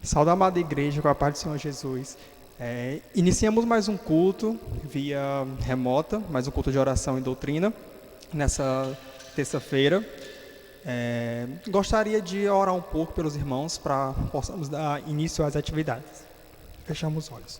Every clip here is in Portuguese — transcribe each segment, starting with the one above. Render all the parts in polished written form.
Salve a amada igreja com a paz do Senhor Jesus. Iniciamos mais um culto via remota, mais um culto de oração e doutrina, nessa terça-feira. Gostaria de orar um pouco pelos irmãos para possamos dar início às atividades. Fechamos os olhos.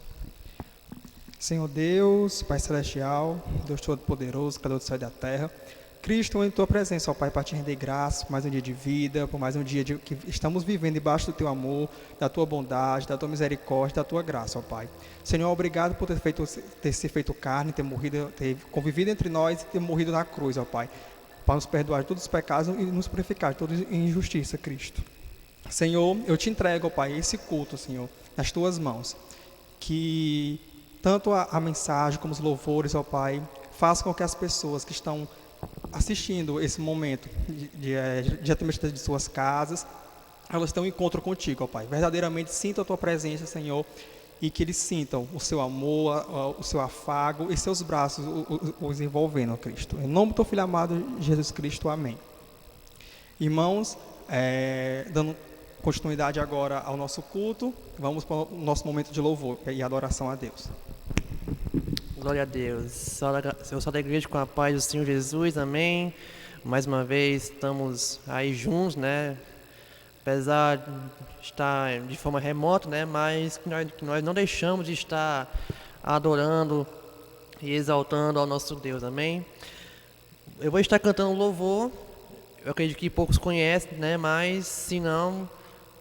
Senhor Deus, Pai Celestial, Deus Todo-Poderoso, Criador do céu e da terra, Cristo, em Tua presença, ó Pai, para te render graça por mais um dia de vida, por mais um dia que estamos vivendo debaixo do Teu amor, da Tua bondade, da Tua misericórdia, da Tua graça, ó Pai. Senhor, obrigado por ter se feito carne, ter morrido, ter convivido entre nós e ter morrido na cruz, ó Pai, para nos perdoar de todos os pecados e nos purificar de toda injustiça, Cristo. Senhor, eu te entrego, ó Pai, esse culto, Senhor, nas Tuas mãos, que tanto a mensagem como os louvores, ó Pai, façam com que as pessoas que estão assistindo esse momento diretamente de suas casas, elas tenham um encontro contigo, ó Pai. Verdadeiramente sintam a Tua presença, Senhor, e que eles sintam o Seu amor, o Seu afago e Seus braços os envolvendo, ó Cristo. Em nome do Teu Filho amado, Jesus Cristo. Amém. Irmãos, dando continuidade agora ao nosso culto, vamos para o nosso momento de louvor e adoração a Deus. Glória a Deus. Eu sou da igreja com a paz do Senhor Jesus, amém. Mais uma vez estamos aí juntos, né? Apesar de estar de forma remota, né? Mas que nós não deixamos de estar adorando e exaltando ao nosso Deus, amém. Eu vou estar cantando louvor. Eu acredito que poucos conhecem, né? Mas se não,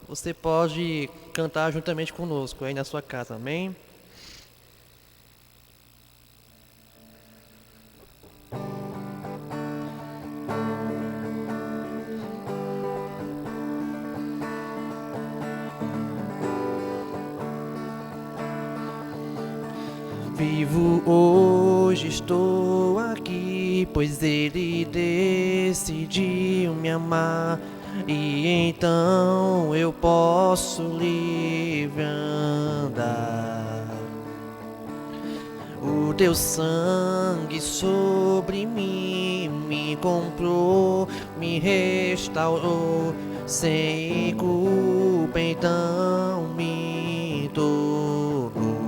você pode cantar juntamente conosco aí na sua casa, amém. Vivo hoje, estou aqui, pois Ele decidiu me amar. E então eu posso livre andar. O Teu sangue sobre mim me comprou, me restaurou. Sem culpa então me tornou.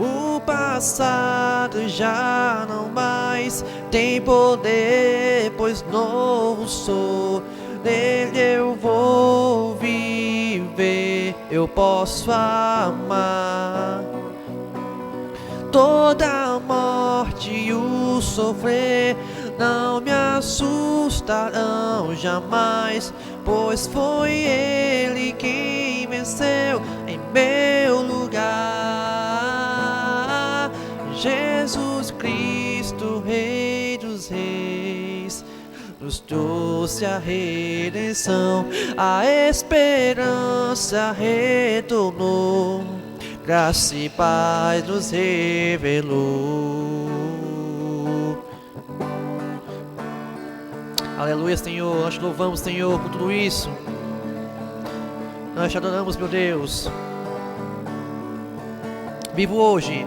O passado já não mais tem poder, pois novo sou. Nele eu vou viver, eu posso amar. Toda a morte e o sofrer não me assustarão jamais, pois foi Ele quem venceu em meu lugar. Jesus Cristo, Rei dos Reis, nos trouxe a redenção, a esperança retornou, graça e paz nos revelou. Aleluia, Senhor, nós te louvamos, Senhor, por tudo isso. Nós te adoramos, meu Deus. Vivo hoje,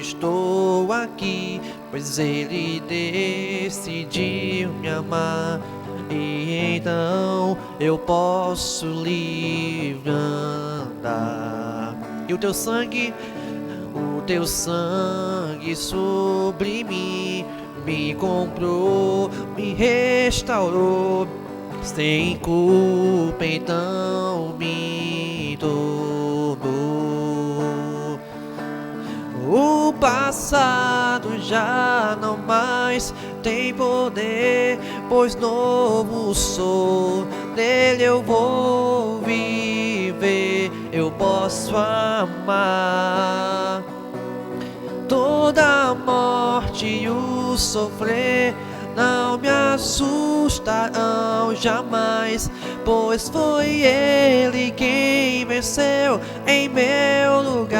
estou aqui, pois Ele decidiu me amar. E então eu posso livre andar. E o Teu sangue sobre mim me comprou, me restaurou. Sem culpa então me tornou. O passado já não mais tem poder, pois novo sou. Nele eu vou viver, eu posso amar. Toda a morte e o sofrer não me assustarão jamais, pois foi Ele quem venceu em meu lugar.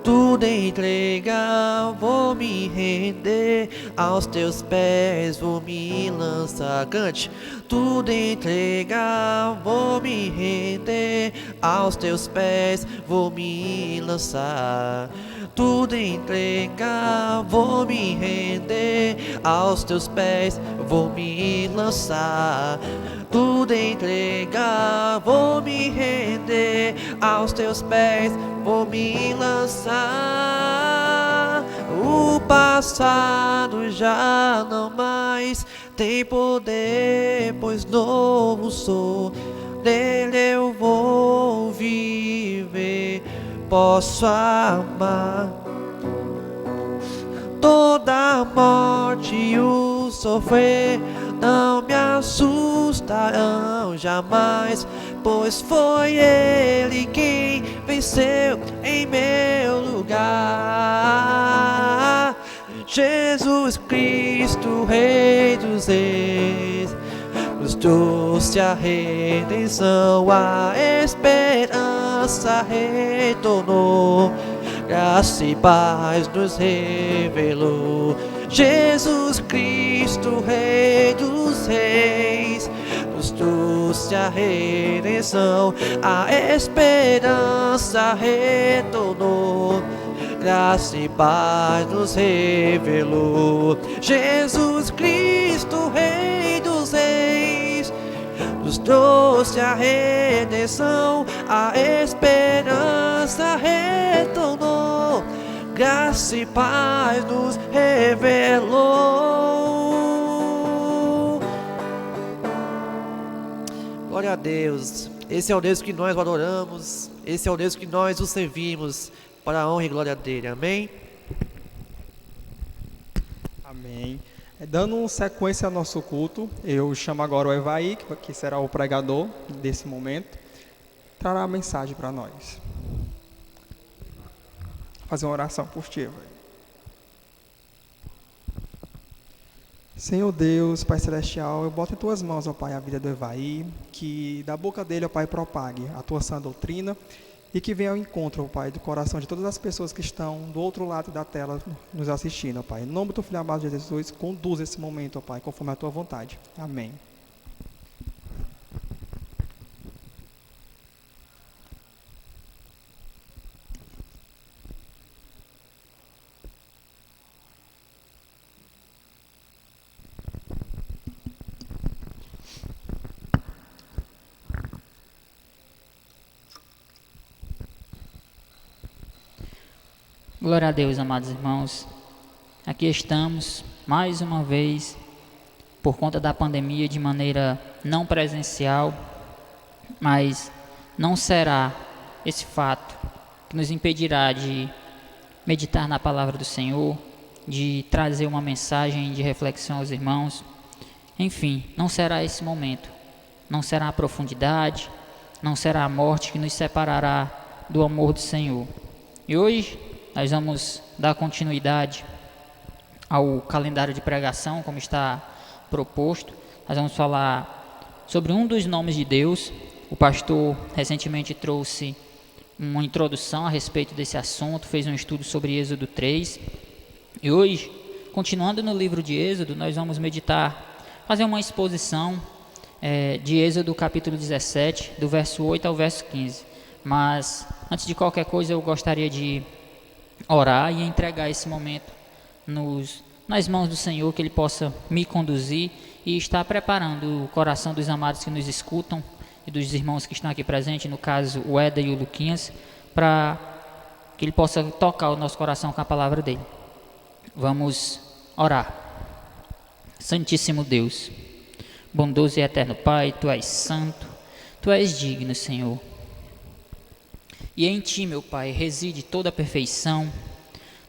Tudo entregar, vou me render, aos Teus pés vou me lançar. Cante. Tudo entregar, vou me render, aos Teus pés vou me lançar. tudo entregar, vou me render aos teus pés, vou me lançar. Tudo entregar, vou me render aos teus pés, vou me lançar. O passado já não mais tem poder, pois novo sou. Nele eu vou viver, posso amar. Toda a morte e o sofrer não me assustarão jamais, pois foi Ele quem venceu em meu lugar. Jesus Cristo, Rei dos Reis, nos trouxe a redenção, a esperança retornou, graça e paz nos revelou. Jesus Cristo, Rei dos Reis, nos trouxe a redenção, a esperança retornou, graça e paz nos revelou. Jesus Cristo, Rei dos Reis, nos trouxe a redenção, a esperança retornou, graça e paz nos revelou. Glória a Deus. Esse é o Deus que nós adoramos, esse é o Deus que nós o servimos, para a honra e glória dele. Amém? Amém. Dando sequência ao nosso culto, eu chamo agora o Evaí, que será o pregador desse momento, trará a mensagem para nós. Vou fazer uma oração por ti, Evaí. Senhor Deus, Pai Celestial, eu boto em Tuas mãos, ó Pai, a vida do Evaí, que da boca dele, ó Pai, propague a Tua sã doutrina, e que venha ao encontro, ó Pai, do coração de todas as pessoas que estão do outro lado da tela nos assistindo, ó Pai. Em nome do Filho amado de Jesus, conduza esse momento, ó Pai, conforme a Tua vontade. Amém. Glória a Deus, amados irmãos. Aqui estamos, mais uma vez, por conta da pandemia, de maneira não presencial, mas não será esse fato que nos impedirá de meditar na palavra do Senhor, de trazer uma mensagem de reflexão aos irmãos. Enfim, não será esse momento, não será a profundidade, não será a morte que nos separará do amor do Senhor. E hoje nós vamos dar continuidade ao calendário de pregação, como está proposto. Nós vamos falar sobre um dos nomes de Deus. O pastor recentemente trouxe uma introdução a respeito desse assunto, fez um estudo sobre Êxodo 3. E hoje, continuando no livro de Êxodo, nós vamos meditar, fazer uma exposição de Êxodo capítulo 17, do verso 8 ao verso 15. Mas, antes de qualquer coisa, eu gostaria de orar e entregar esse momento nas mãos do Senhor, que Ele possa me conduzir e estar preparando o coração dos amados que nos escutam e dos irmãos que estão aqui presentes, no caso o Eda e o Luquinhas, para que Ele possa tocar o nosso coração com a palavra dEle. Vamos orar. Santíssimo Deus, bondoso e eterno Pai, Tu és santo, Tu és digno, Senhor. E em Ti, meu Pai, reside toda a perfeição.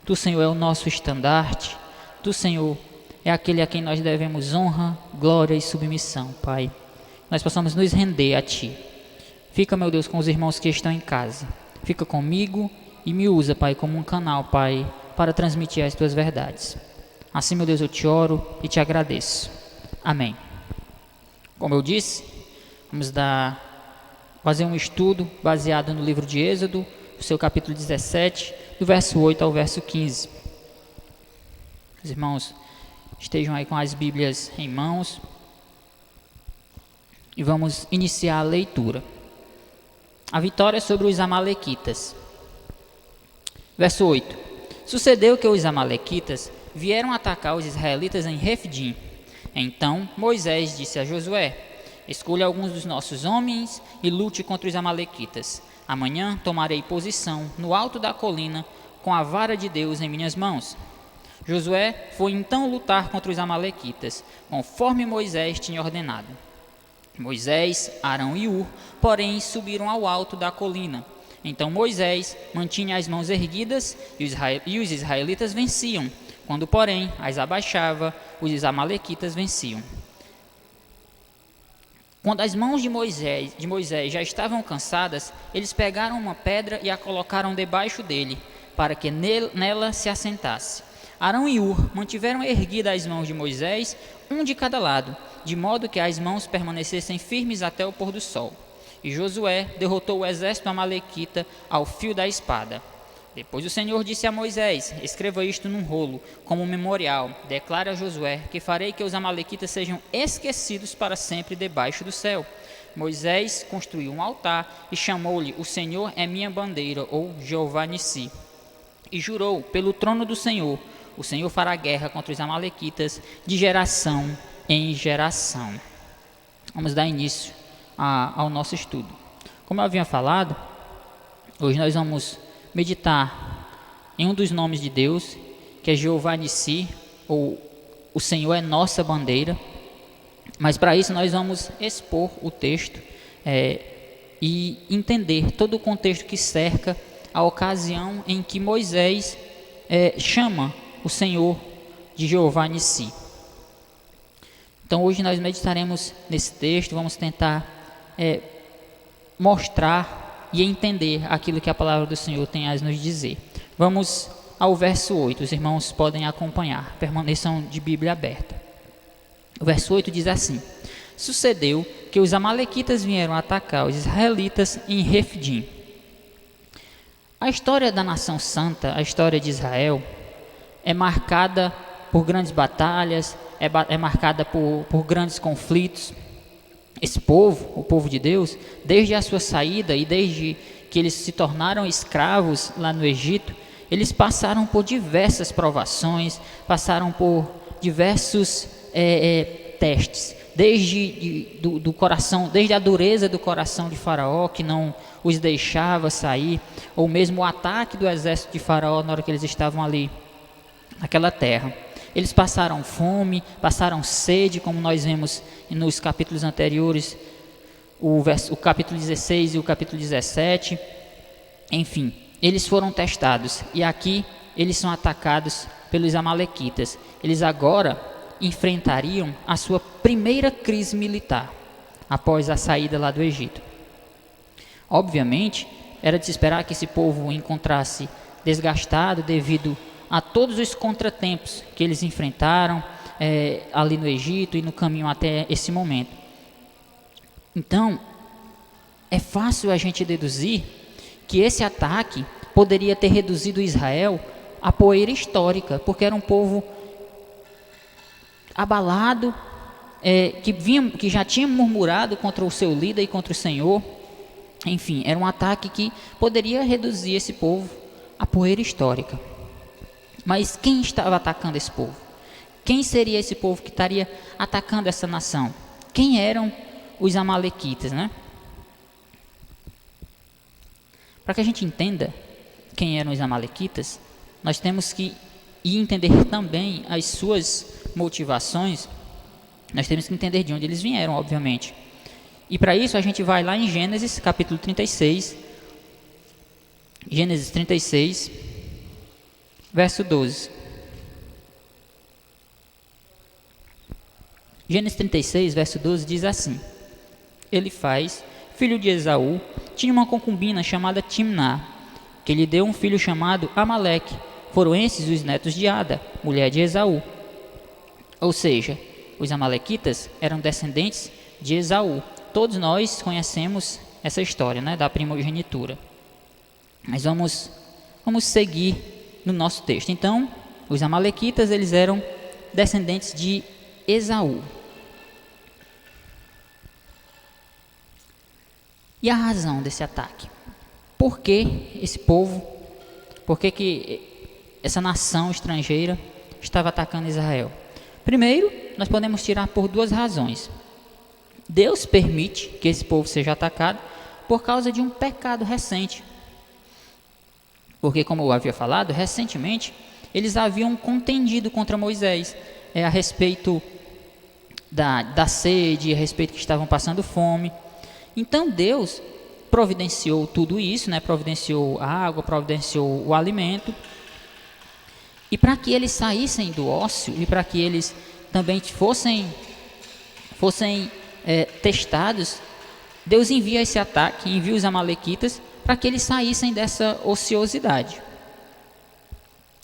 Tu, Senhor, é o nosso estandarte. Tu, Senhor, é aquele a quem nós devemos honra, glória e submissão, Pai. Nós possamos nos render a Ti. Fica, meu Deus, com os irmãos que estão em casa. Fica comigo e me usa, Pai, como um canal, Pai, para transmitir as Tuas verdades. Assim, meu Deus, eu Te oro e Te agradeço. Amém. Como eu disse, vamos fazer um estudo baseado no livro de Êxodo, o seu capítulo 17, do verso 8 ao verso 15. Os irmãos estejam aí com as Bíblias em mãos e vamos iniciar a leitura. A vitória sobre os amalequitas. Verso 8. Sucedeu que os amalequitas vieram atacar os israelitas em Refidim. Então Moisés disse a Josué: escolha alguns dos nossos homens e lute contra os amalequitas. Amanhã tomarei posição no alto da colina com a vara de Deus em minhas mãos. Josué foi então lutar contra os amalequitas, conforme Moisés tinha ordenado. Moisés, Arão e Hur, porém, subiram ao alto da colina. Então Moisés mantinha as mãos erguidas e os israelitas venciam. Quando, porém, as abaixava, os amalequitas venciam. Quando as mãos de Moisés já estavam cansadas, eles pegaram uma pedra e a colocaram debaixo dele, para que nela se assentasse. Arão e Hur mantiveram erguidas as mãos de Moisés, um de cada lado, de modo que as mãos permanecessem firmes até o pôr do sol. E Josué derrotou o exército amalequita ao fio da espada. Depois o Senhor disse a Moisés: escreva isto num rolo, como memorial. Declara a Josué que farei que os amalequitas sejam esquecidos para sempre debaixo do céu. Moisés construiu um altar e chamou-lhe: o Senhor é minha bandeira, ou Jeová Nissi. E jurou pelo trono do Senhor: o Senhor fará guerra contra os amalequitas de geração em geração. Vamos dar início ao nosso estudo. Como eu havia falado, hoje nós vamos meditar em um dos nomes de Deus, que é Jeová Nissi, ou o Senhor é nossa bandeira. Mas para isso nós vamos expor o texto e entender todo o contexto que cerca a ocasião em que Moisés chama o Senhor de Jeová Nissi. Então hoje nós meditaremos nesse texto, vamos tentar mostrar e entender aquilo que a palavra do Senhor tem a nos dizer. Vamos ao verso 8, os irmãos podem acompanhar, permaneçam de Bíblia aberta. O verso 8 diz assim: sucedeu que os amalequitas vieram atacar os israelitas em Refidim. A história da nação santa, a história de Israel, é marcada por grandes batalhas, é marcada por grandes conflitos. Esse povo, o povo de Deus, desde a sua saída e desde que eles se tornaram escravos lá no Egito, eles passaram por diversas provações, passaram por diversos testes, desde do coração, desde a dureza do coração de Faraó, que não os deixava sair, ou mesmo o ataque do exército de Faraó na hora que eles estavam ali naquela terra. Eles passaram fome, passaram sede, como nós vemos nos capítulos anteriores, o capítulo 16 e o capítulo 17. Enfim, eles foram testados e aqui eles são atacados pelos amalequitas. Eles agora enfrentariam a sua primeira crise militar após a saída lá do Egito. Obviamente, era de se esperar que esse povo encontrasse desgastado devido a todos os contratempos que eles enfrentaram ali no Egito e no caminho até esse momento. Então, é fácil a gente deduzir que esse ataque poderia ter reduzido Israel à poeira histórica, porque era um povo abalado, que já tinha murmurado contra o seu líder e contra o Senhor. Enfim, era um ataque que poderia reduzir esse povo à poeira histórica. Mas quem estava atacando esse povo? Quem seria esse povo que estaria atacando essa nação? Quem eram os amalequitas, né? Para que a gente entenda quem eram os amalequitas, nós temos que entender também as suas motivações. Nós temos que entender de onde eles vieram, obviamente. E para isso a gente vai lá em Gênesis, capítulo 36. Gênesis 36, verso 12. Gênesis 36, verso 12 diz assim: Elifaz, filho de Esaú, tinha uma concubina chamada Timná, que lhe deu um filho chamado Amaleque. Foram esses os netos de Ada, mulher de Esaú. Ou seja, os amalequitas eram descendentes de Esaú. Todos nós conhecemos essa história, né, da primogenitura. Mas vamos seguir no nosso texto. Então, os amalequitas, eles eram descendentes de Esaú. E a razão desse ataque? Por que esse povo, por que essa nação estrangeira estava atacando Israel? Primeiro, nós podemos tirar por duas razões. Deus permite que esse povo seja atacado por causa de um pecado recente. Porque, como eu havia falado, recentemente, eles haviam contendido contra Moisés a respeito da sede, a respeito que estavam passando fome. Então, Deus providenciou tudo isso, né? Providenciou a água, providenciou o alimento. E para que eles saíssem do ócio e para que eles também fossem testados, Deus envia esse ataque, envia os amalequitas para que eles saíssem dessa ociosidade.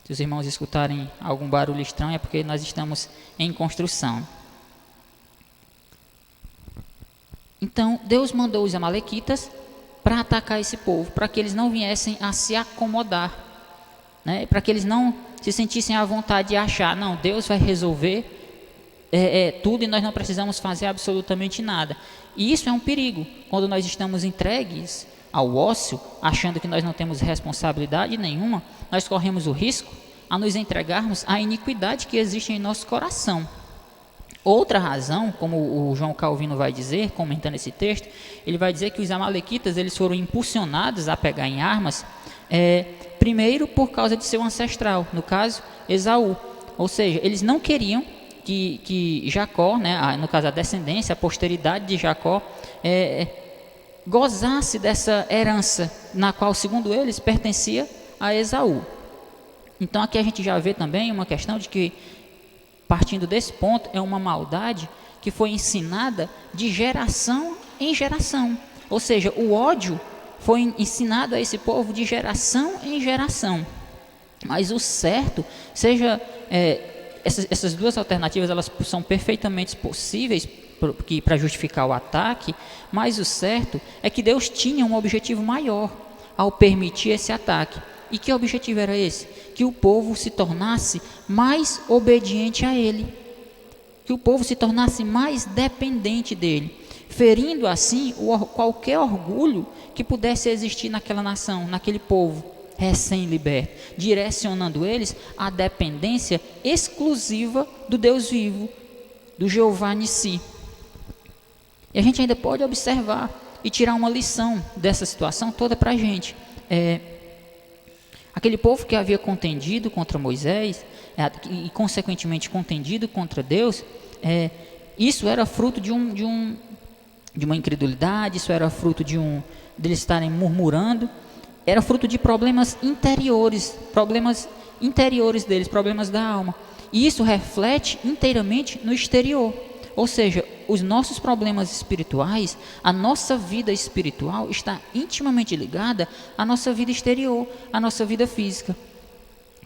Se os irmãos escutarem algum barulho estranho é porque nós estamos em construção. Então, Deus mandou os amalequitas para atacar esse povo, para que eles não viessem a se acomodar, né? Para que eles não se sentissem à vontade de achar, não, Deus vai resolver tudo e nós não precisamos fazer absolutamente nada. E isso é um perigo, quando nós estamos entregues ao ócio, achando que nós não temos responsabilidade nenhuma, nós corremos o risco a nos entregarmos à iniquidade que existe em nosso coração. Outra razão, como o João Calvino vai dizer, comentando esse texto, ele vai dizer que os amalequitas eles foram impulsionados a pegar em armas, primeiro por causa de seu ancestral, no caso Esaú. Ou seja, eles não queriam que Jacó, né, no caso a descendência, a posteridade de Jacó, gozasse dessa herança, na qual, segundo eles, pertencia a Esaú. Então aqui a gente já vê também uma questão de que, partindo desse ponto, é uma maldade que foi ensinada de geração em geração. Ou seja, o ódio foi ensinado a esse povo de geração em geração. Mas o certo, essas duas alternativas elas são perfeitamente possíveis para justificar o ataque, mas o certo é que Deus tinha um objetivo maior ao permitir esse ataque. E que objetivo era esse? Que o povo se tornasse mais obediente a Ele, que o povo se tornasse mais dependente dEle, ferindo assim qualquer orgulho que pudesse existir naquela nação, naquele povo recém-liberto, direcionando eles à dependência exclusiva do Deus vivo, do Jeová Nissi. E a gente ainda pode observar e tirar uma lição dessa situação toda para a gente. Aquele povo que havia contendido contra Moisés e consequentemente contendido contra Deus, isso era fruto de uma incredulidade, isso era fruto de eles estarem murmurando, era fruto de problemas interiores deles, problemas da alma. E isso reflete inteiramente no exterior. Ou seja, os nossos problemas espirituais, a nossa vida espiritual está intimamente ligada à nossa vida exterior, à nossa vida física.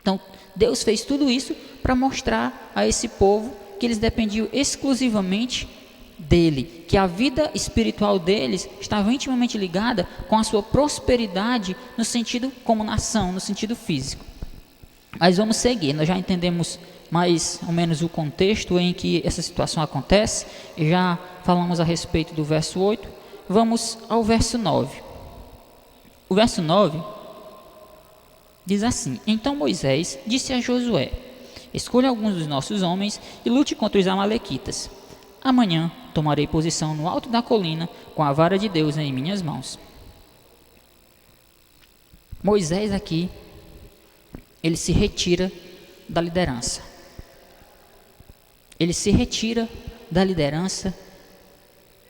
Então, Deus fez tudo isso para mostrar a esse povo que eles dependiam exclusivamente dele, que a vida espiritual deles estava intimamente ligada com a sua prosperidade no sentido como nação, no sentido físico. Mas vamos seguir, nós já entendemos mais ou menos o contexto em que essa situação acontece, já falamos a respeito do verso 8, vamos ao verso 9. O verso 9 diz assim: Então Moisés disse a Josué: Escolha alguns dos nossos homens e lute contra os amalequitas. Amanhã tomarei posição no alto da colina com a vara de Deus em minhas mãos. Moisés aqui, ele se retira da liderança. Ele se retira da liderança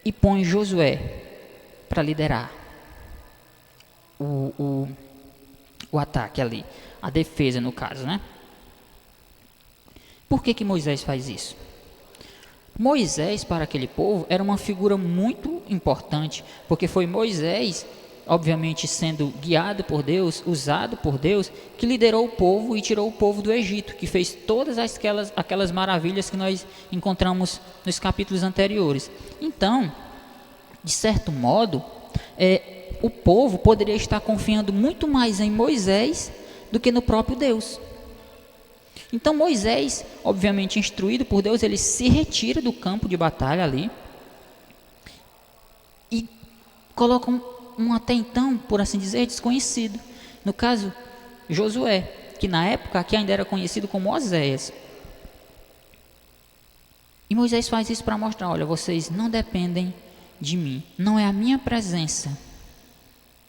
e põe Josué para liderar o ataque ali, a defesa no caso, né? Por que Moisés faz isso? Moisés, para aquele povo, era uma figura muito importante, porque foi Moisés, obviamente sendo guiado por Deus, usado por Deus, que liderou o povo e tirou o povo do Egito, que fez todas aquelas maravilhas que nós encontramos nos capítulos anteriores. Então, de certo modo, o povo poderia estar confiando muito mais em Moisés do que no próprio Deus. Então Moisés, obviamente instruído por Deus, ele se retira do campo de batalha ali e coloca um até então, por assim dizer, desconhecido, no caso Josué. que na época aqui ainda era conhecido como Oséias. E Moisés faz isso para mostrar, olha, vocês não dependem de mim, não é a minha presença,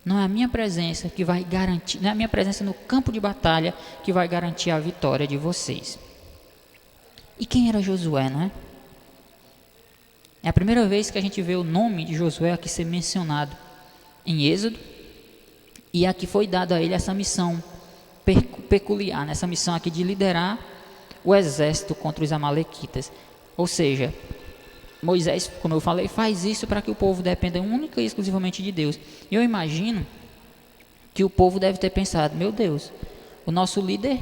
não é a minha presença que vai garantir, não é a minha presença no campo de batalha que vai garantir a vitória de vocês. E quem era Josué, não é? É a primeira vez que a gente vê o nome de Josué aqui ser mencionado em Êxodo, e aqui foi dada a ele essa missão peculiar, essa missão aqui de liderar o exército contra os amalequitas. Ou seja, Moisés, como eu falei, faz isso para que o povo dependa única e exclusivamente de Deus. E eu imagino que o povo deve ter pensado, meu Deus, o nosso líder,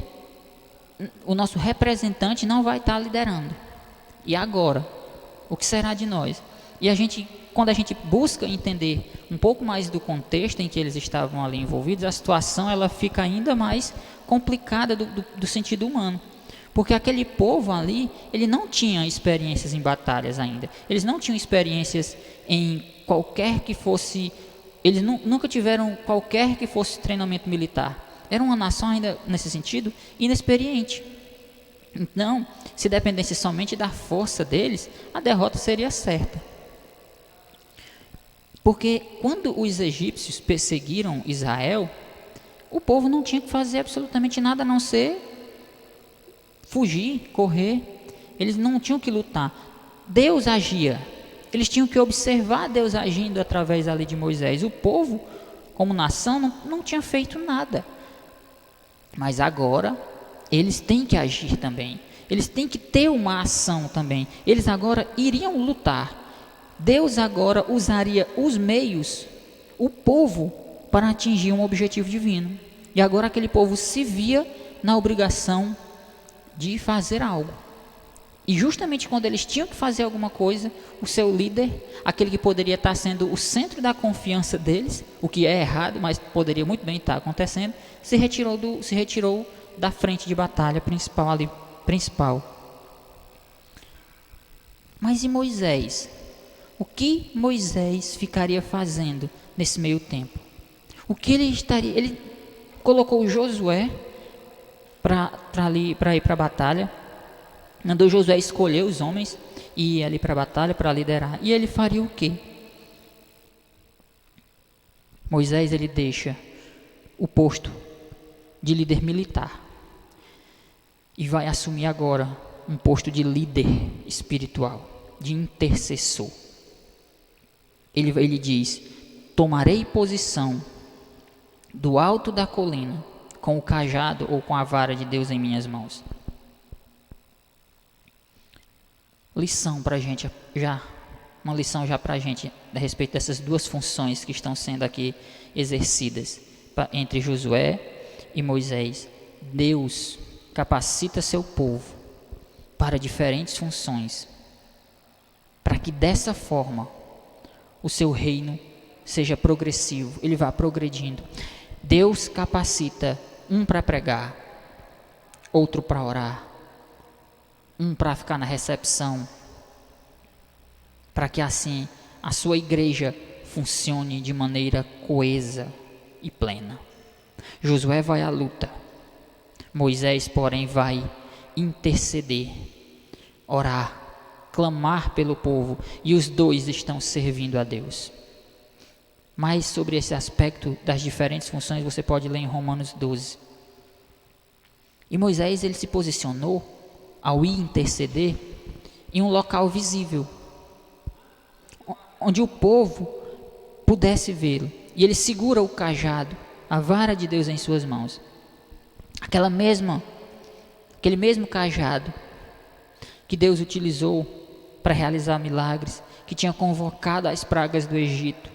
o nosso representante não vai estar liderando. E agora? O que será de nós? E quando a gente busca entender um pouco mais do contexto em que eles estavam ali envolvidos, a situação ela fica ainda mais complicada do sentido humano. Porque aquele povo ali, ele não tinha experiências em batalhas ainda. Eles não tinham experiências em qualquer que fosse... Eles nunca tiveram qualquer que fosse treinamento militar. Era uma nação ainda, nesse sentido, inexperiente. Então, se dependesse somente da força deles, a derrota seria certa. Porque quando os egípcios perseguiram Israel, o povo não tinha que fazer absolutamente nada a não ser fugir, correr. Eles não tinham que lutar. Deus agia. Eles tinham que observar Deus agindo através da lei de Moisés. O povo, como nação, não tinha feito nada. Mas agora, eles têm que agir também. Eles têm que ter uma ação também. Eles agora iriam lutar. Deus agora usaria os meios, o povo, para atingir um objetivo divino. E agora aquele povo se via na obrigação de fazer algo. E justamente quando eles tinham que fazer alguma coisa, o seu líder, aquele que poderia estar sendo o centro da confiança deles, o que é errado, mas poderia muito bem estar acontecendo, se retirou da frente de batalha principal. Mas e Moisés? O que Moisés ficaria fazendo nesse meio tempo? O que ele estaria... Ele colocou Josué para ir para a batalha, mandou Josué escolher os homens e ir ali para a batalha para liderar. E ele faria o quê? Moisés ele deixa o posto de líder militar e vai assumir agora um posto de líder espiritual, de intercessor. Ele diz: tomarei posição do alto da colina com o cajado ou com a vara de Deus em minhas mãos. Lição para a gente já, uma lição já para a gente a respeito dessas duas funções que estão sendo aqui exercidas entre Josué e Moisés. Deus capacita seu povo para diferentes funções, para que dessa forma o seu reino seja progressivo, ele vá progredindo. Deus capacita um para pregar, outro para orar, um para ficar na recepção, para que assim a sua igreja funcione de maneira coesa e plena. Josué vai à luta, Moisés, porém, vai interceder, orar, clamar pelo povo, e os dois estão servindo a Deus. Mais sobre esse aspecto das diferentes funções você pode ler em Romanos 12. E Moisés ele se posicionou ao ir interceder em um local visível, onde o povo pudesse vê-lo. E ele segura o cajado, a vara de Deus em suas mãos. Aquele mesmo cajado que Deus utilizou para realizar milagres, que tinha convocado as pragas do Egito.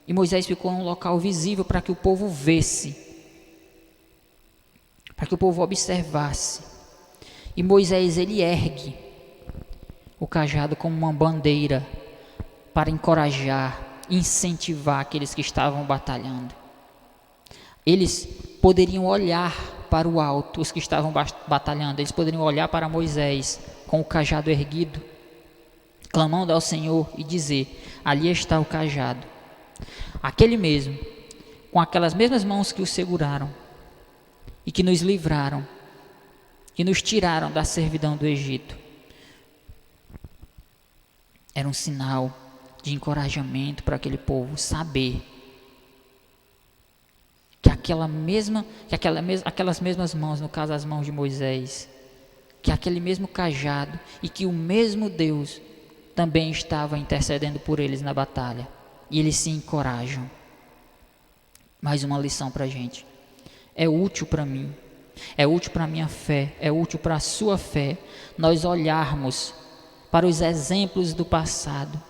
E Moisés ficou em um local visível para que o povo visse, para que o povo observasse. E Moisés ele ergue o cajado como uma bandeira para encorajar, incentivar aqueles que estavam batalhando. Eles poderiam olhar para o alto, os que estavam batalhando, eles poderiam olhar para Moisés com o cajado erguido, clamando ao Senhor e dizer: ali está o cajado. Aquele mesmo, com aquelas mesmas mãos que o seguraram, e que nos livraram, que nos tiraram da servidão do Egito. Era um sinal de encorajamento para aquele povo saber que aquelas mesmas mãos, no caso as mãos de Moisés, que aquele mesmo cajado e que o mesmo Deus também estava intercedendo por eles na batalha. E eles se encorajam. Mais uma lição para a gente. É útil para mim, é útil para a minha fé, é útil para a sua fé, nós olharmos para os exemplos do passado,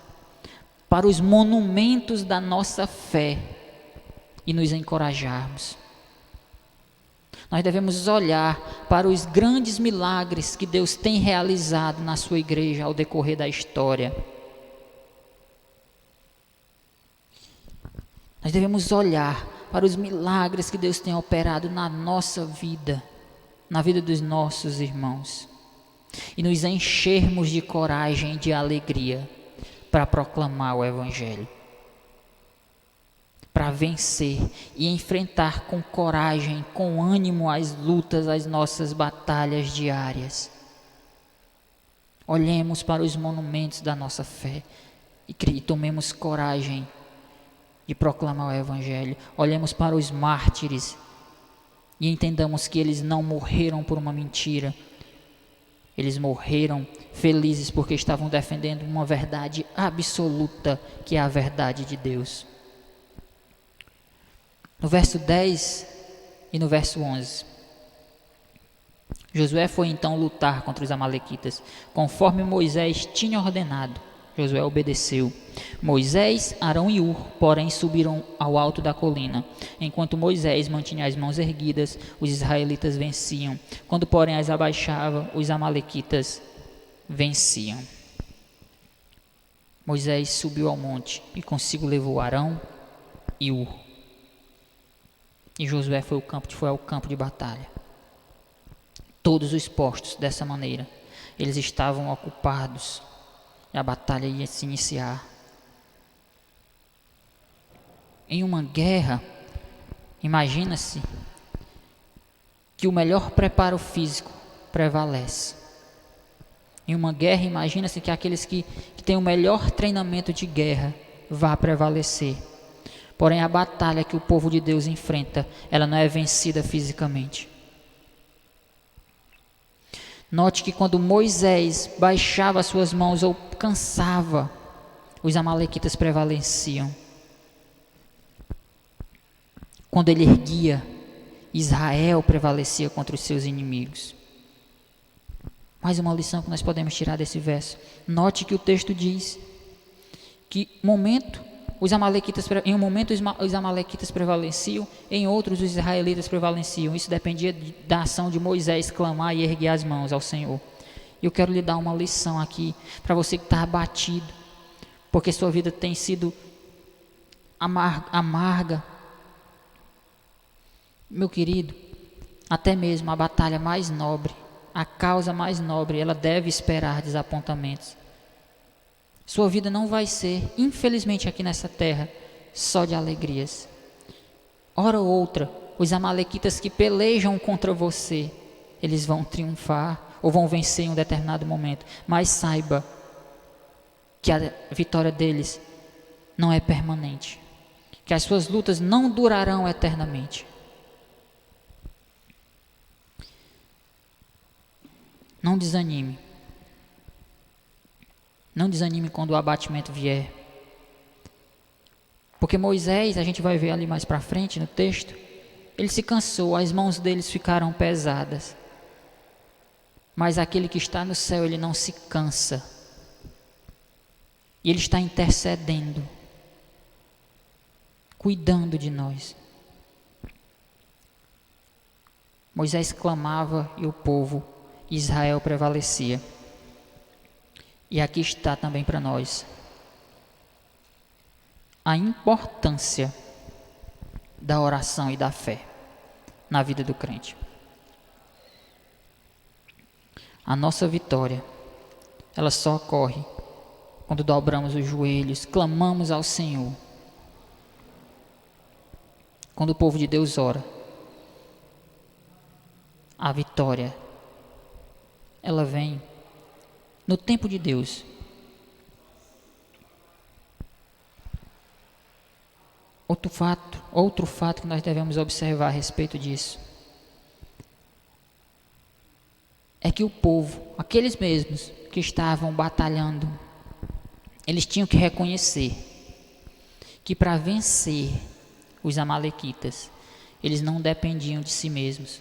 para os monumentos da nossa fé e nos encorajarmos. Nós devemos olhar para os grandes milagres que Deus tem realizado na sua igreja ao decorrer da história. Nós devemos olhar para os milagres que Deus tem operado na nossa vida, na vida dos nossos irmãos, e nos enchermos de coragem e de alegria para proclamar o Evangelho, para vencer e enfrentar com coragem, com ânimo as lutas, as nossas batalhas diárias. Olhemos para os monumentos da nossa fé e tomemos coragem de proclamar o Evangelho. Olhemos para os mártires e entendamos que eles não morreram por uma mentira. Eles morreram felizes porque estavam defendendo uma verdade absoluta, que é a verdade de Deus. No verso 10 e no verso 11, Josué foi então lutar contra os amalequitas, conforme Moisés tinha ordenado. Josué obedeceu. Moisés, Arão e Hur, porém, subiram ao alto da colina. Enquanto Moisés mantinha as mãos erguidas, os israelitas venciam. Quando, porém, as abaixava, os amalequitas venciam. Moisés subiu ao monte e consigo levou Arão e Hur. E Josué foi ao campo de batalha. Todos os postos dessa maneira, eles estavam ocupados. E a batalha ia se iniciar. Em uma guerra, imagina-se que o melhor preparo físico prevalece. Em uma guerra, imagina-se que aqueles que têm o melhor treinamento de guerra vá prevalecer. Porém, a batalha que o povo de Deus enfrenta, ela não é vencida fisicamente. Note que quando Moisés baixava as suas mãos ou cansava, os amalequitas prevaleciam. Quando ele erguia, Israel prevalecia contra os seus inimigos. Mais uma lição que nós podemos tirar desse verso. Note que o texto diz que em um momento os amalequitas prevaleciam, em outros os israelitas prevaleciam. Isso dependia da ação de Moisés clamar e erguer as mãos ao Senhor. Eu quero lhe dar uma lição aqui, para você que está abatido, porque sua vida tem sido amarga. Meu querido, até mesmo a batalha mais nobre, a causa mais nobre, ela deve esperar desapontamentos. Sua vida não vai ser, infelizmente aqui nessa terra, só de alegrias. Hora ou outra, os amalequitas que pelejam contra você, eles vão triunfar ou vão vencer em um determinado momento. Mas saiba que a vitória deles não é permanente, que as suas lutas não durarão eternamente. Não desanime. Não desanime quando o abatimento vier. Porque Moisés, a gente vai ver ali mais para frente no texto, ele se cansou, as mãos deles ficaram pesadas. Mas aquele que está no céu, ele não se cansa. E ele está intercedendo, cuidando de nós. Moisés clamava e o povo, Israel prevalecia. E aqui está também para nós a importância da oração e da fé na vida do crente. A nossa vitória, ela só ocorre quando dobramos os joelhos, clamamos ao Senhor. Quando o povo de Deus ora. a vitória, ela vem no tempo de Deus. Outro fato que nós devemos observar a respeito disso é que o povo, aqueles mesmos que estavam batalhando, eles tinham que reconhecer que para vencer os amalequitas, eles não dependiam de si mesmos,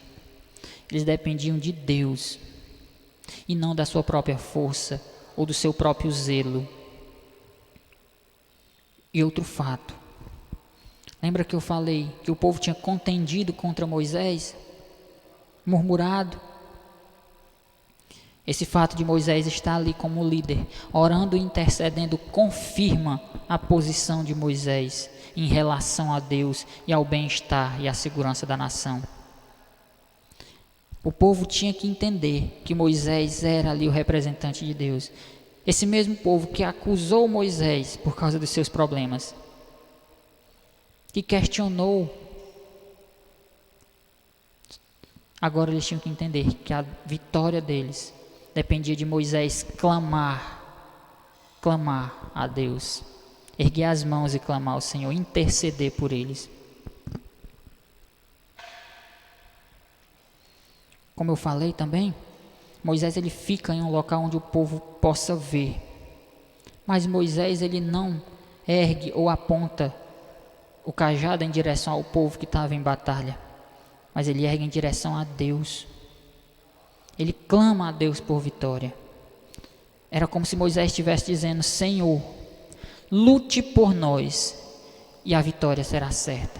eles dependiam de Deus e não da sua própria força ou do seu próprio zelo. E outro fato, lembra que eu falei que o povo tinha contendido contra Moisés, murmurado? Esse fato de Moisés estar ali como líder, orando e intercedendo, confirma a posição de Moisés em relação a Deus e ao bem-estar e à segurança da nação. O povo tinha que entender que Moisés era ali o representante de Deus. Esse mesmo povo que acusou Moisés por causa dos seus problemas, que questionou, agora eles tinham que entender que a vitória deles dependia de Moisés clamar a Deus, erguer as mãos e clamar ao Senhor, interceder por eles. Como eu falei também, Moisés ele fica em um local onde o povo possa ver, mas Moisés ele não ergue ou aponta o cajado em direção ao povo que estava em batalha, mas ele ergue em direção a Deus. Ele clama a Deus por vitória. Era como se Moisés estivesse dizendo: Senhor, lute por nós e a vitória será certa.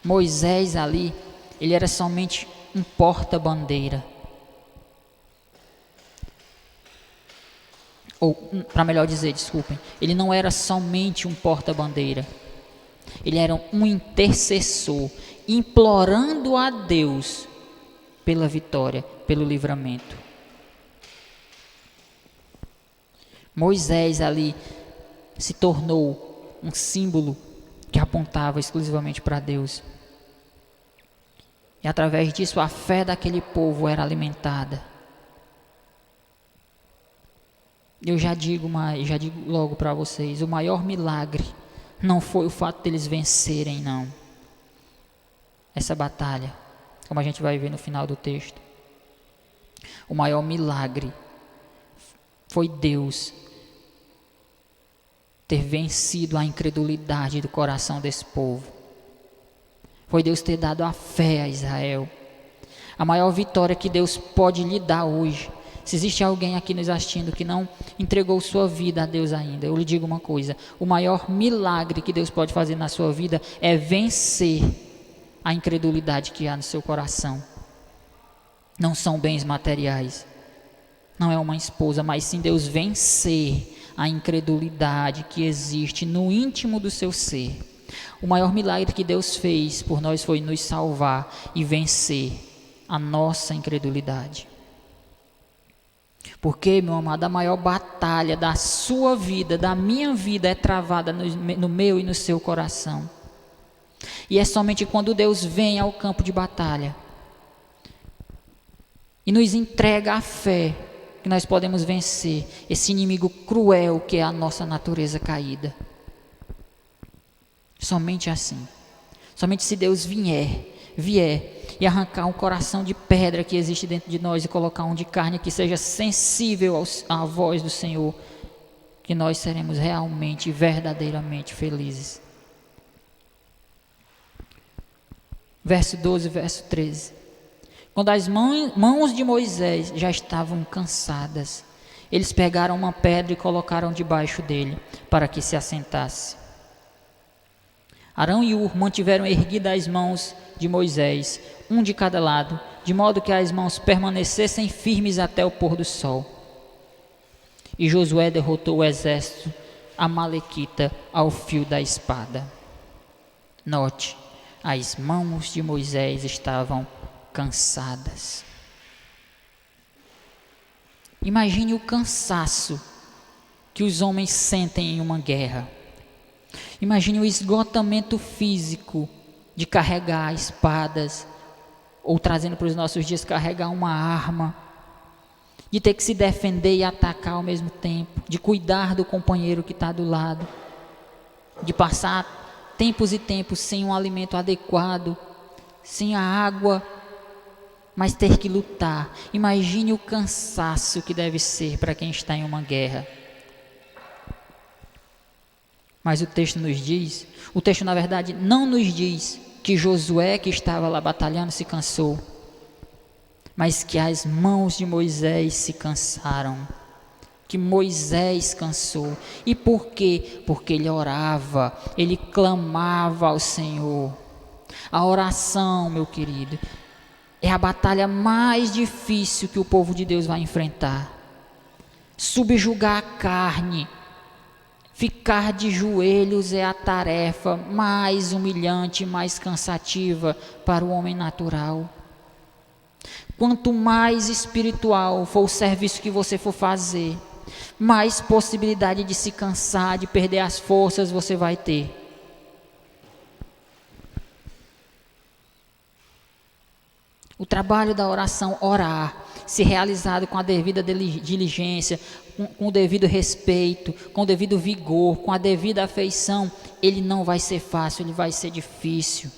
Moisés ali, ele era somente um porta-bandeira. Ou, para melhor dizer, desculpem, ele não era somente um porta-bandeira. Ele era um intercessor, implorando a Deus pela vitória, pelo livramento. Moisés ali se tornou um símbolo que apontava exclusivamente para Deus. E através disso a fé daquele povo era alimentada. Eu já digo logo para vocês, o maior milagre não foi o fato deles vencerem, não, essa batalha, como a gente vai ver no final do texto. O maior milagre foi Deus ter vencido a incredulidade do coração desse povo. Foi Deus ter dado a fé a Israel. A maior vitória que Deus pode lhe dar hoje. Se existe alguém aqui nos assistindo que não entregou sua vida a Deus ainda, eu lhe digo uma coisa: o maior milagre que Deus pode fazer na sua vida é vencer a incredulidade que há no seu coração. Não são bens materiais, não é uma esposa, mas sim Deus vencer a incredulidade que existe no íntimo do seu ser. O maior milagre que Deus fez por nós foi nos salvar e vencer a nossa incredulidade. Porque, meu amado, a maior batalha da sua vida, da minha vida, é travada no meu e no seu coração. E é somente quando Deus vem ao campo de batalha e nos entrega a fé que nós podemos vencer esse inimigo cruel que é a nossa natureza caída. Somente assim. Somente se Deus vier e arrancar um coração de pedra que existe dentro de nós e colocar um de carne que seja sensível à voz do Senhor, que nós seremos realmente, verdadeiramente felizes. Verso 12, verso 13. Quando as mãos de Moisés já estavam cansadas, eles pegaram uma pedra e colocaram debaixo dele, para que se assentasse. Arão e Hur mantiveram erguidas as mãos de Moisés, um de cada lado, de modo que as mãos permanecessem firmes até o pôr do sol. E Josué derrotou o exército amalequita ao fio da espada. Note, as mãos de Moisés estavam cansadas. Imagine o cansaço que os homens sentem em uma guerra. Imagine o esgotamento físico de carregar espadas ou trazendo para os nossos dias carregar uma arma, de ter que se defender e atacar ao mesmo tempo, de cuidar do companheiro que está do lado, de passar tempos e tempos sem um alimento adequado, sem a água, mas ter que lutar. Imagine o cansaço que deve ser para quem está em uma guerra. Mas o texto na verdade não nos diz que Josué, que estava lá batalhando, se cansou, mas que as mãos de Moisés se cansaram, que Moisés cansou. E por quê? Porque ele orava, ele clamava ao Senhor. A oração, meu querido, é a batalha mais difícil que o povo de Deus vai enfrentar. Subjugar a carne, ficar de joelhos é a tarefa mais humilhante, mais cansativa para o homem natural. Quanto mais espiritual for o serviço que você for fazer, mais possibilidade de se cansar, de perder as forças você vai ter. O trabalho da oração, orar, se realizado com a devida diligência, com o devido respeito, com o devido vigor, com a devida afeição, ele não vai ser fácil, ele vai ser difícil.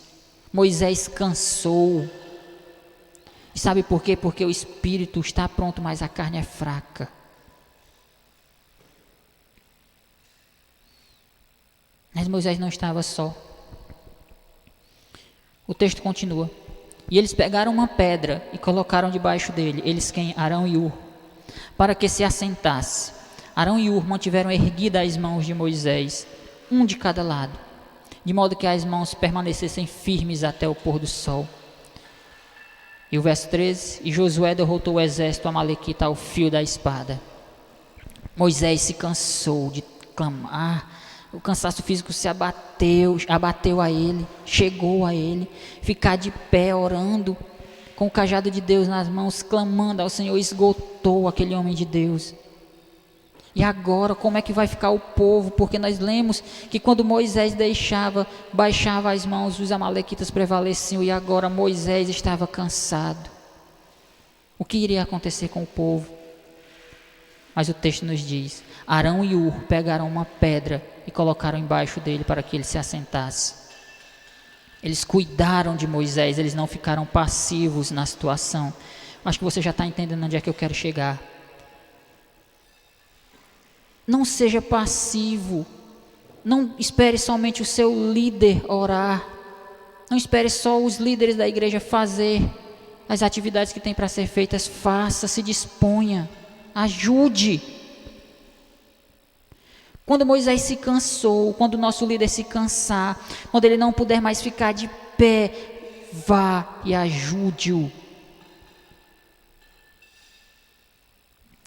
Moisés cansou. E sabe por quê? Porque o espírito está pronto, mas a carne é fraca. Mas Moisés não estava só. O texto continua. E eles pegaram uma pedra e colocaram debaixo dele, eles quem? Arão e Hur, para que se assentasse. Arão e Hur mantiveram erguidas as mãos de Moisés, um de cada lado, de modo que as mãos permanecessem firmes até o pôr do sol. E o verso 13, e Josué derrotou o exército amalequita ao fio da espada. Moisés se cansou de clamar, o cansaço físico se abateu a ele, chegou a ele, ficar de pé orando, com o cajado de Deus nas mãos, clamando ao Senhor, esgotou aquele homem de Deus. E agora, como é que vai ficar o povo? Porque nós lemos que quando Moisés baixava as mãos, os amalequitas prevaleciam, e agora Moisés estava cansado. O que iria acontecer com o povo? Mas o texto nos diz, Arão e Hur pegaram uma pedra e colocaram embaixo dele para que ele se assentasse. Eles cuidaram de Moisés, eles não ficaram passivos na situação. Acho que você já está entendendo onde é que eu quero chegar. Não seja passivo, não espere somente o seu líder orar, não espere só os líderes da igreja fazer as atividades que tem para ser feitas. Faça, se disponha, ajude. Quando Moisés se cansou, quando o nosso líder se cansar, quando ele não puder mais ficar de pé, vá e ajude-o.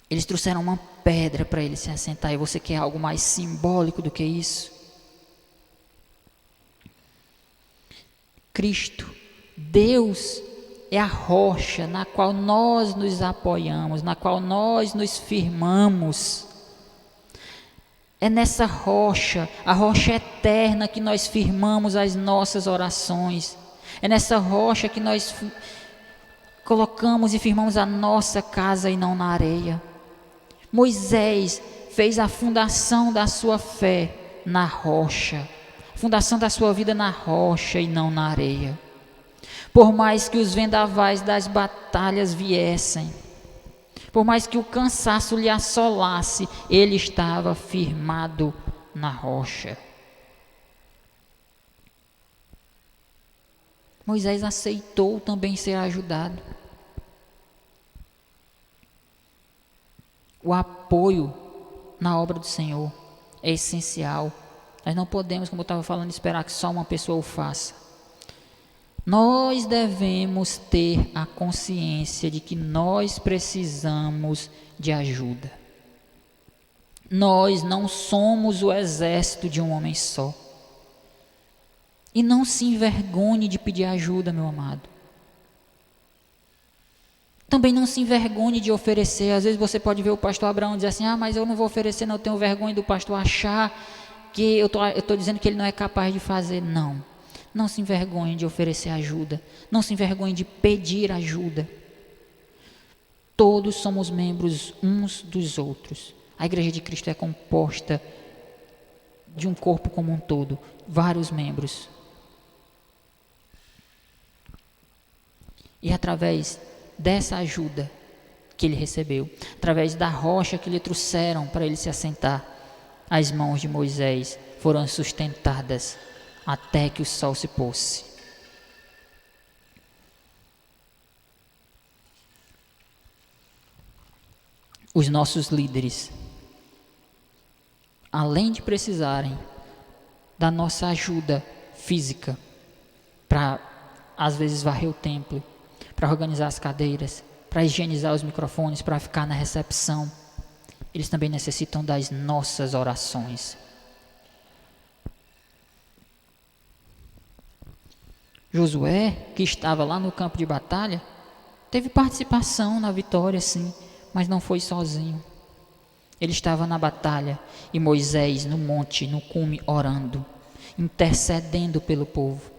Eles trouxeram uma pedra para ele se assentar, e você quer algo mais simbólico do que isso? Cristo, Deus, é a rocha na qual nós nos apoiamos, na qual nós nos firmamos. É nessa rocha, a rocha eterna, que nós firmamos as nossas orações. É nessa rocha que nós colocamos e firmamos a nossa casa e não na areia. Moisés fez a fundação da sua fé na rocha, fundação da sua vida na rocha e não na areia. Por mais que os vendavais das batalhas viessem, por mais que o cansaço lhe assolasse, ele estava firmado na rocha. Moisés aceitou também ser ajudado. O apoio na obra do Senhor é essencial. Nós não podemos, como eu estava falando, esperar que só uma pessoa o faça. Nós devemos ter a consciência de que nós precisamos de ajuda. Nós não somos o exército de um homem só. E não se envergonhe de pedir ajuda, meu amado. Também não se envergonhe de oferecer. Às vezes você pode ver o pastor Abraão dizer assim, mas eu não vou oferecer, não, eu tenho vergonha do pastor achar que eu estou dizendo que ele não é capaz de fazer. Não. Não se envergonhe de oferecer ajuda. Não se envergonhe de pedir ajuda. Todos somos membros uns dos outros. A Igreja de Cristo é composta de um corpo como um todo, vários membros. E através dessa ajuda que ele recebeu, através da rocha que lhe trouxeram para ele se assentar, as mãos de Moisés foram sustentadas até que o sol se pôsse. Os nossos líderes, além de precisarem da nossa ajuda física para, às vezes, varrer o templo, para organizar as cadeiras, para higienizar os microfones, para ficar na recepção, eles também necessitam das nossas orações. Josué, que estava lá no campo de batalha, teve participação na vitória, sim, mas não foi sozinho. Ele estava na batalha e Moisés no monte, no cume, orando, intercedendo pelo povo.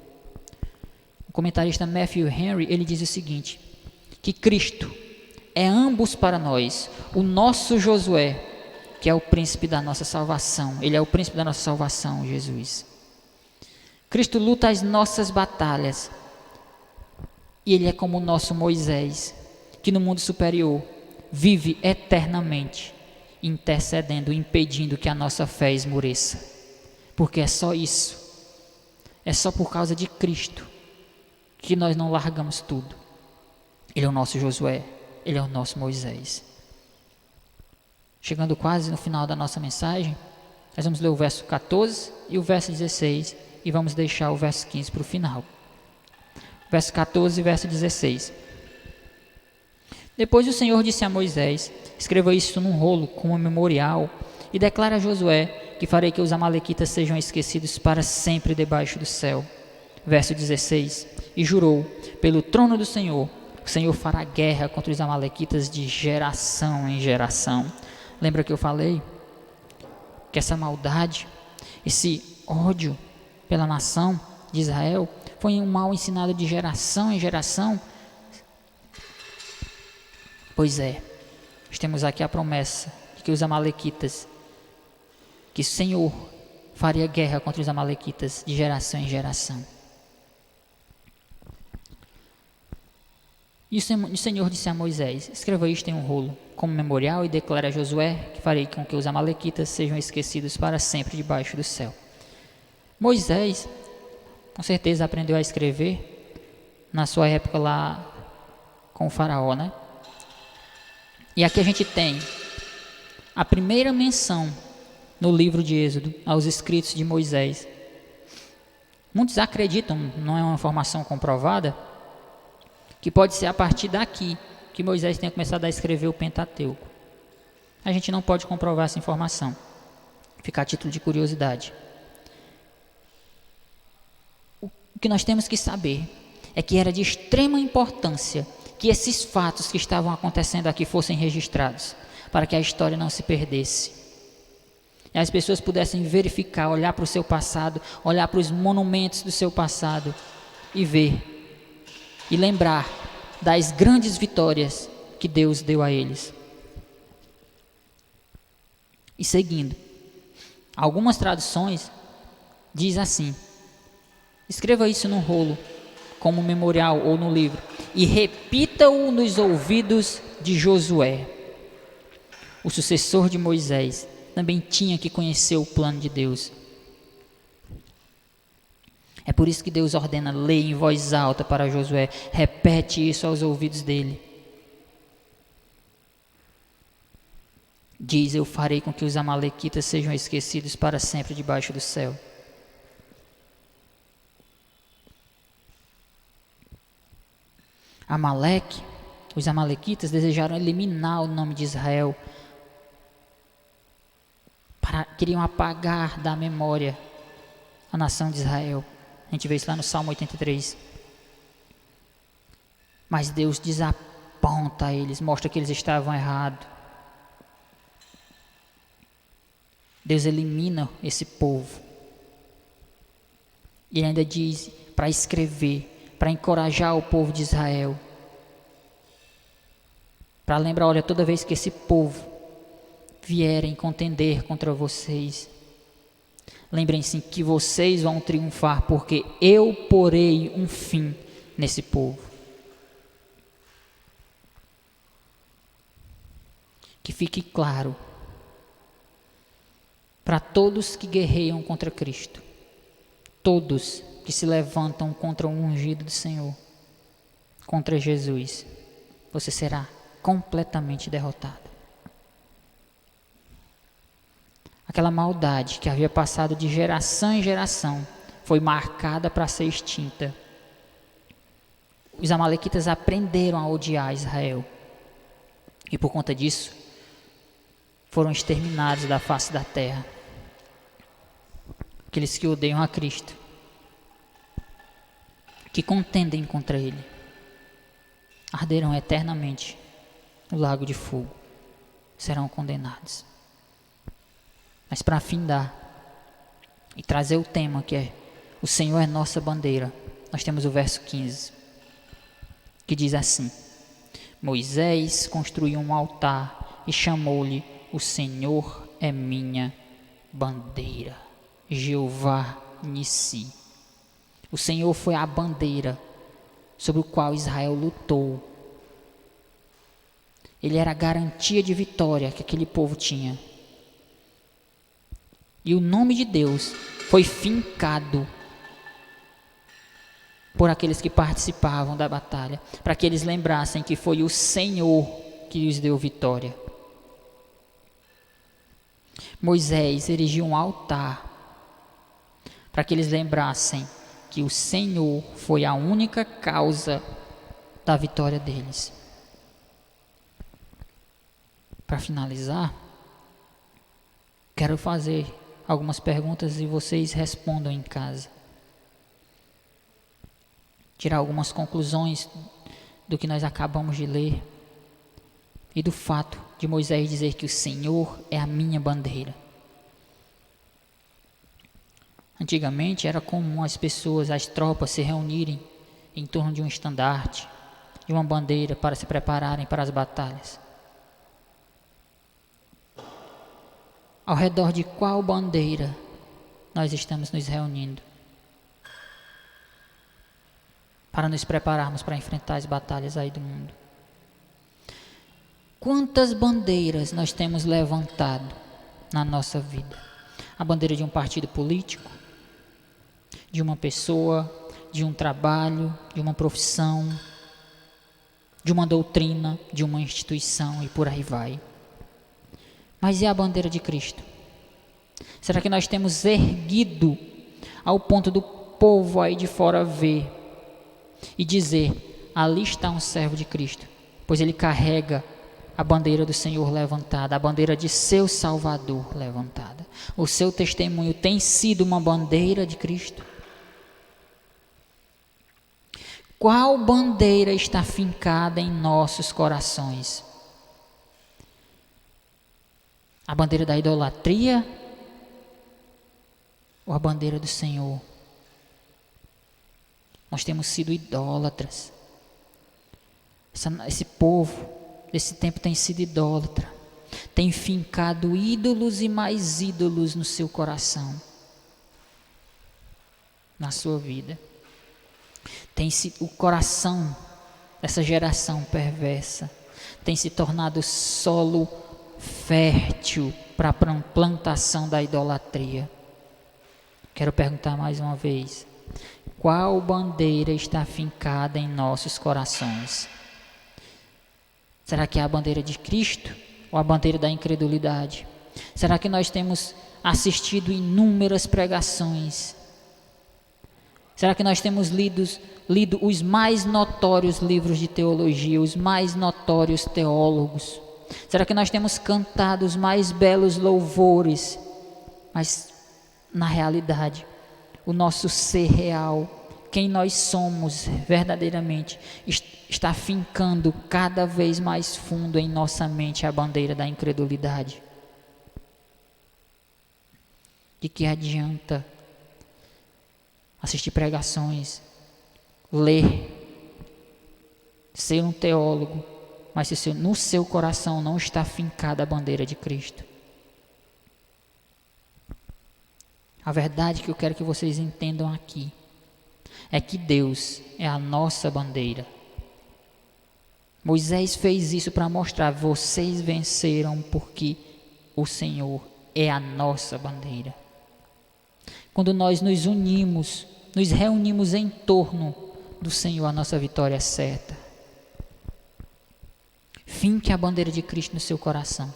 O comentarista Matthew Henry, ele diz o seguinte, que Cristo é ambos para nós, o nosso Josué, que é o príncipe da nossa salvação. Ele é o príncipe da nossa salvação, Jesus. Cristo luta as nossas batalhas e ele é como o nosso Moisés, que no mundo superior vive eternamente, intercedendo, impedindo que a nossa fé esmoreça. Porque é só isso, é só por causa de Cristo que nós não largamos tudo. Ele é o nosso Josué, ele é o nosso Moisés. Chegando quase no final da nossa mensagem, nós vamos ler o verso 14 e o verso 16 e vamos deixar o verso 15 para o final. Verso 14 e verso 16. Depois o Senhor disse a Moisés, escreva isso num rolo como memorial e declara a Josué que farei que os amalequitas sejam esquecidos para sempre debaixo do céu. Verso 16. E jurou pelo trono do Senhor, o Senhor fará guerra contra os amalequitas de geração em geração. Lembra que eu falei que essa maldade, esse ódio pela nação de Israel foi um mal ensinado de geração em geração? Pois é, nós temos aqui a promessa de que os amalequitas, que o Senhor faria guerra contra os amalequitas de geração em geração. E o Senhor disse a Moisés, escreva isto em um rolo como memorial e declara a Josué que farei com que os amalequitas sejam esquecidos para sempre debaixo do céu. Moisés, com certeza, aprendeu a escrever na sua época lá com o faraó, né? E aqui a gente tem a primeira menção no livro de Êxodo aos escritos de Moisés. Muitos acreditam, não é uma informação comprovada, que pode ser a partir daqui que Moisés tenha começado a escrever o Pentateuco. A gente não pode comprovar essa informação, fica a título de curiosidade. O que nós temos que saber é que era de extrema importância que esses fatos que estavam acontecendo aqui fossem registrados, para que a história não se perdesse. E as pessoas pudessem verificar, olhar para o seu passado, olhar para os monumentos do seu passado e ver, e lembrar das grandes vitórias que Deus deu a eles. E seguindo, algumas traduções diz assim, escreva isso num rolo, como memorial ou no livro, e repita-o nos ouvidos de Josué. O sucessor de Moisés também tinha que conhecer o plano de Deus. É por isso que Deus ordena, leia em voz alta para Josué, repete isso aos ouvidos dele. Diz, eu farei com que os amalequitas sejam esquecidos para sempre debaixo do céu. Amaleque, os amalequitas desejaram eliminar o nome de Israel, queriam apagar da memória a nação de Israel. A gente vê isso lá no Salmo 83. Mas Deus desaponta eles, mostra que eles estavam errados. Deus elimina esse povo. E ele ainda diz, para escrever, para encorajar o povo de Israel. Para lembrar, olha, toda vez que esse povo vierem contender contra vocês, lembrem-se que vocês vão triunfar, porque eu porei um fim nesse povo. Que fique claro para todos que guerreiam contra Cristo, todos que se levantam contra o ungido do Senhor, contra Jesus, você será completamente derrotado. Aquela maldade que havia passado de geração em geração foi marcada para ser extinta. Os amalequitas aprenderam a odiar Israel e por conta disso foram exterminados da face da terra. Aqueles que odeiam a Cristo, que contendem contra Ele, arderão eternamente no lago de fogo, serão condenados. Mas para findar e trazer o tema que é o Senhor é nossa bandeira, nós temos o verso 15, que diz assim: Moisés construiu um altar e chamou-lhe o Senhor é minha bandeira, Jeová Nissi. O Senhor foi a bandeira sobre o qual Israel lutou. Ele era a garantia de vitória que aquele povo tinha. E o nome de Deus foi fincado por aqueles que participavam da batalha, para que eles lembrassem que foi o Senhor que lhes deu vitória. Moisés erigiu um altar para que eles lembrassem que o Senhor foi a única causa da vitória deles. Para finalizar, quero fazer algumas perguntas e vocês respondam em casa. Tirar algumas conclusões do que nós acabamos de ler e do fato de Moisés dizer que o Senhor é a minha bandeira. Antigamente era comum as pessoas, as tropas se reunirem em torno de um estandarte, de uma bandeira para se prepararem para as batalhas. Ao redor de qual bandeira nós estamos nos reunindo para nos prepararmos para enfrentar as batalhas aí do mundo? Quantas bandeiras nós temos levantado na nossa vida? A bandeira de um partido político, de uma pessoa, de um trabalho, de uma profissão, de uma doutrina, de uma instituição e por aí vai. Mas e a bandeira de Cristo? Será que nós temos erguido ao ponto do povo aí de fora ver e dizer: ali está um servo de Cristo, pois ele carrega a bandeira do Senhor levantada, a bandeira de seu Salvador levantada. O seu testemunho tem sido uma bandeira de Cristo? Qual bandeira está fincada em nossos corações? A bandeira da idolatria ou a bandeira do Senhor? Nós temos sido idólatras. Esse povo desse tempo tem sido idólatra. Tem fincado ídolos e mais ídolos no seu coração, na sua vida. O coração dessa geração perversa tem se tornado solo fértil para a plantação da idolatria. Quero perguntar mais uma vez: qual bandeira está fincada em nossos corações? Será que é a bandeira de Cristo ou a bandeira da incredulidade? Será que nós temos assistido inúmeras pregações? Será que nós temos lido os mais notórios livros de teologia, os mais notórios teólogos? Será que nós temos cantado os mais belos louvores? Mas, na realidade, o nosso ser real, quem nós somos verdadeiramente, está fincando cada vez mais fundo em nossa mente a bandeira da incredulidade. De que adianta assistir pregações ler, ser um teólogo, mas se no seu coração não está fincada a bandeira de Cristo. A verdade que eu quero que vocês entendam aqui é que Deus é a nossa bandeira. Moisés fez isso para mostrar: vocês venceram porque o Senhor é a nossa bandeira. Quando nós nos unimos, nos reunimos em torno do Senhor, a nossa vitória é certa. Finque a bandeira de Cristo no seu coração.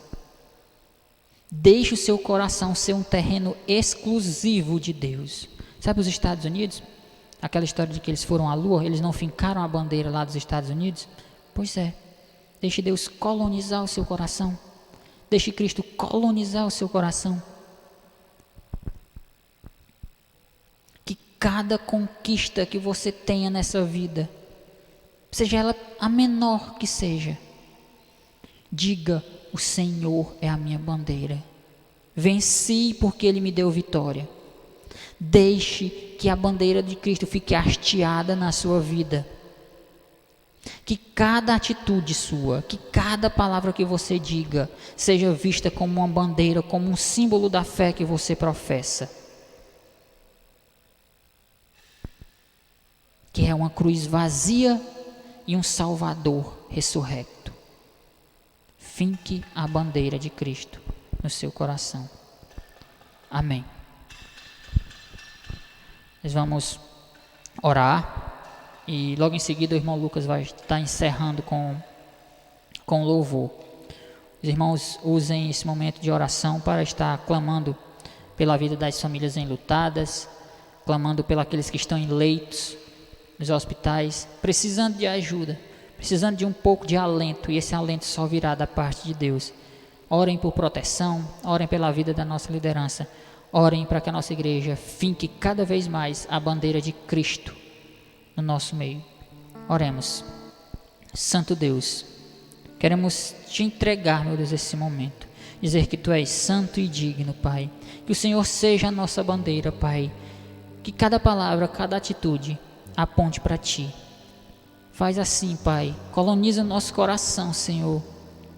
Deixe o seu coração ser um terreno exclusivo de Deus. Sabe os Estados Unidos? Aquela história de que eles foram à Lua, eles não fincaram a bandeira lá dos Estados Unidos? Pois é. Deixe Deus colonizar o seu coração. Deixe Cristo colonizar o seu coração. Que cada conquista que você tenha nessa vida, seja ela a menor que seja, diga: o Senhor é a minha bandeira. Venci porque Ele me deu vitória. Deixe que a bandeira de Cristo fique hasteada na sua vida. Que cada atitude sua, que cada palavra que você diga, seja vista como uma bandeira, como um símbolo da fé que você professa. Que é uma cruz vazia e um Salvador ressurrecto. Finque a bandeira de Cristo no seu coração. Amém. Nós vamos orar e logo em seguida o irmão Lucas vai estar encerrando com louvor. Os irmãos usem esse momento de oração para estar clamando pela vida das famílias enlutadas, clamando pelos aqueles que estão em leitos, nos hospitais, precisando de ajuda, precisando de um pouco de alento, e esse alento só virá da parte de Deus. Orem por proteção, orem pela vida da nossa liderança, orem para que a nossa igreja finque cada vez mais a bandeira de Cristo no nosso meio. Oremos. Santo Deus, queremos te entregar, meu Deus, esse momento, dizer que Tu és santo e digno, Pai, que o Senhor seja a nossa bandeira, Pai, que cada palavra, cada atitude aponte para Ti. Faz assim, Pai, coloniza o nosso coração, Senhor.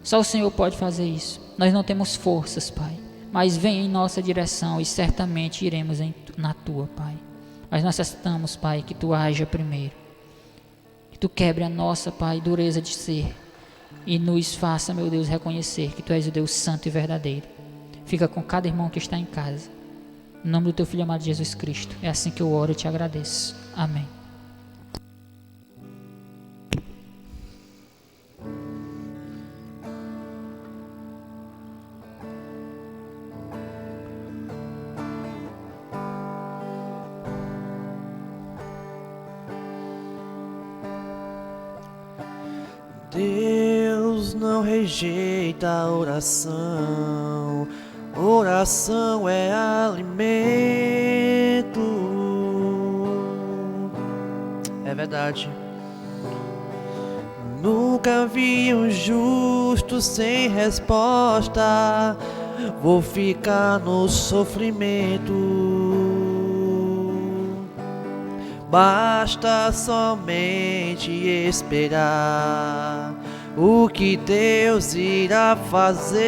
Só o Senhor pode fazer isso. Nós não temos forças, Pai, mas vem em nossa direção e certamente iremos na Tua, Pai. Mas nós necessitamos, Pai, que Tu haja primeiro, que Tu quebre a nossa, Pai, dureza de ser e nos faça, meu Deus, reconhecer que Tu és o Deus santo e verdadeiro. Fica com cada irmão que está em casa. Em nome do Teu Filho amado Jesus Cristo, é assim que eu oro e Te agradeço. Amém. Deus não rejeita a oração, oração é alimento. É verdade. Nunca vi um justo sem resposta, vou ficar no sofrimento. Basta somente esperar o que Deus irá fazer.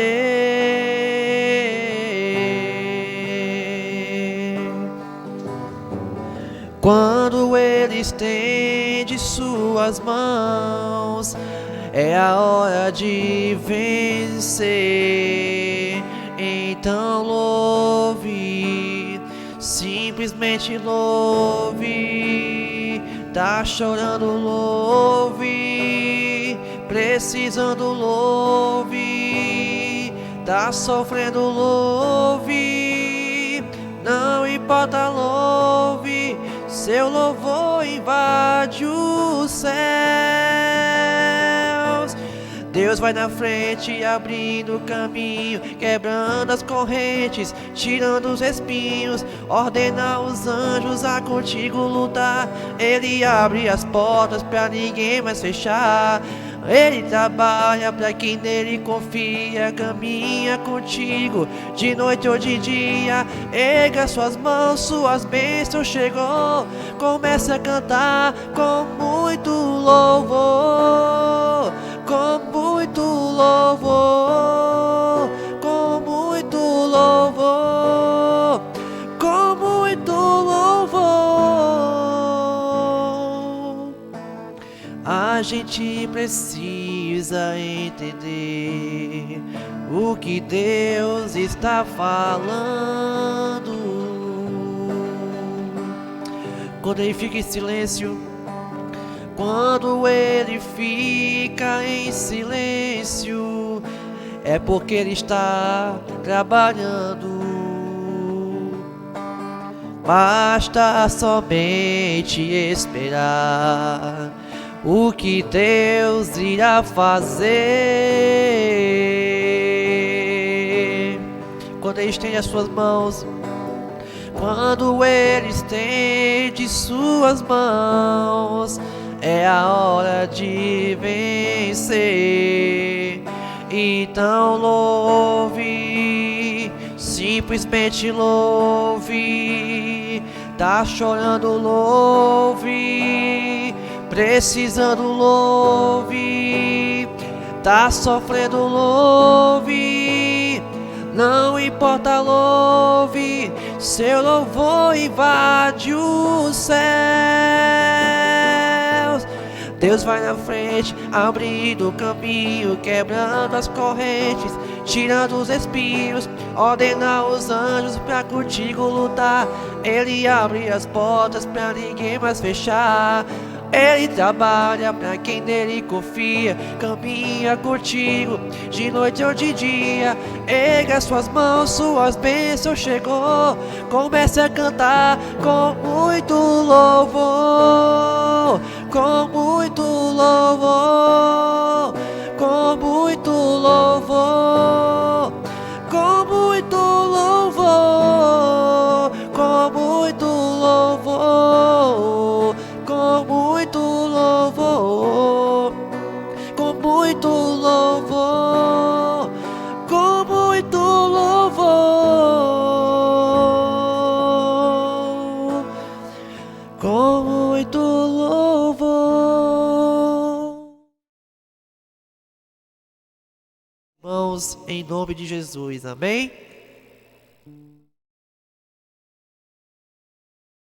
Quando Ele estende suas mãos, é a hora de vencer. Então louve, simplesmente louve. Tá chorando, louve. Precisando, louve. Tá sofrendo, louve. Não importa, louve. Seu louvor invade os céus. Deus vai na frente, abrindo o caminho, quebrando as correntes, tirando os espinhos, ordena os anjos a contigo lutar. Ele abre as portas pra ninguém mais fechar. Ele trabalha para quem nele confia, caminha contigo de noite ou de dia. Erga suas mãos, suas bênçãos chegou. Comece a cantar com muito louvor, com muito louvor, com muito louvor, com muito louvor. A gente precisa entender o que Deus está falando. Quando Ele fica em silêncio, quando Ele fica em silêncio, é porque Ele está trabalhando. Basta somente esperar o que Deus irá fazer. Quando Ele estende as suas mãos, quando Ele estende suas mãos, é a hora de vencer. Então louve, simplesmente louve. Tá chorando, louve. Precisando, louve. Tá sofrendo, louve. Não importa, louve. Seu louvor invade os céus. Deus vai na frente, abrindo o caminho, quebrando as correntes, tirando os espinhos, ordena os anjos pra contigo lutar. Ele abre as portas pra ninguém mais fechar. Ele trabalha pra quem nele confia, caminha contigo de noite ou de dia. Erga suas mãos, suas bênçãos chegou. Comece a cantar com muito louvor, com muito louvor, com muito louvor, com muito louvor, com muito louvor, com muito louvor, com muito louvor, com muito louvor, com muito louvor. Irmãos, em nome de Jesus, amém?